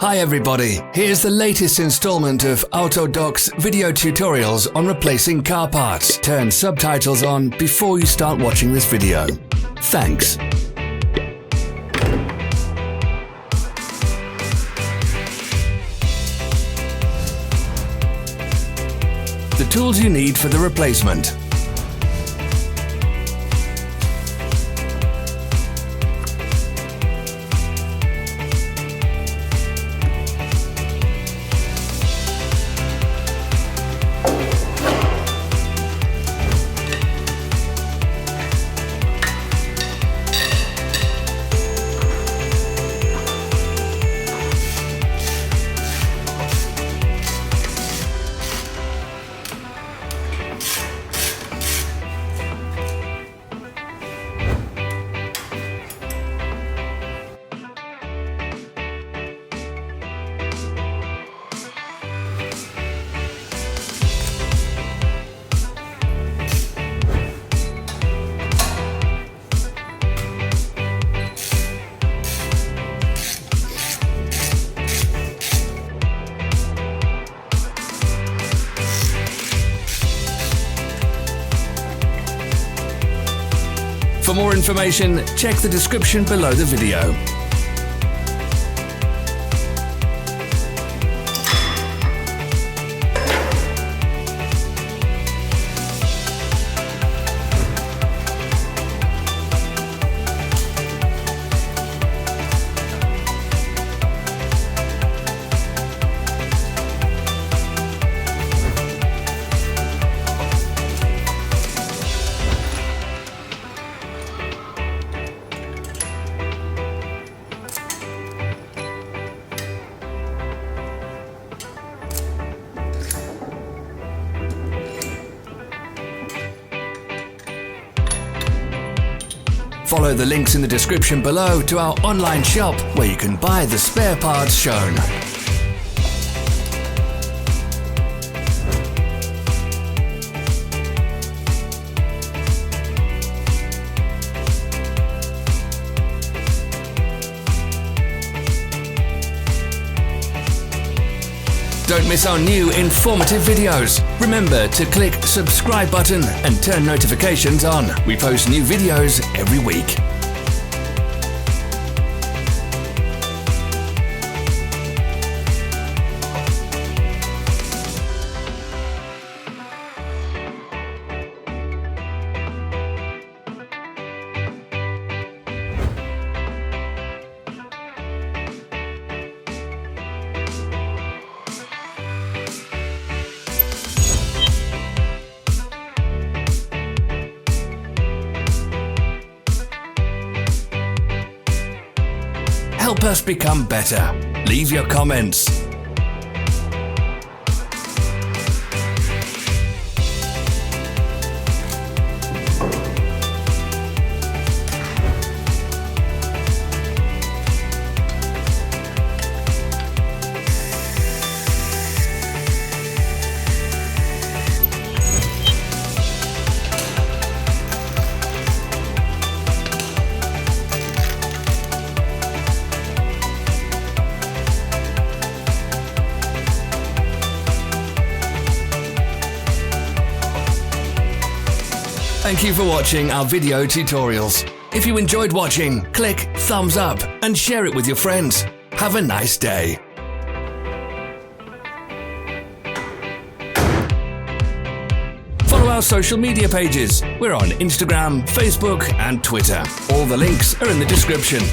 Hi everybody, here's the latest installment of Autodoc's video tutorials on replacing car parts. Turn subtitles on before you start watching this video. Thanks. The tools you need for the replacement. For more information, check the description below the video. Follow the links in the description below to our online shop where you can buy the spare parts shown. Don't miss our new informative videos. Remember to click subscribe button and turn notifications on. We post new videos every week. Help us become better. Leave your comments. Thank you for watching our video tutorials. If you enjoyed watching, click thumbs up and share it with your friends. Have a nice day. Follow our social media pages. We're on Instagram, Facebook and Twitter. All the links are in the description.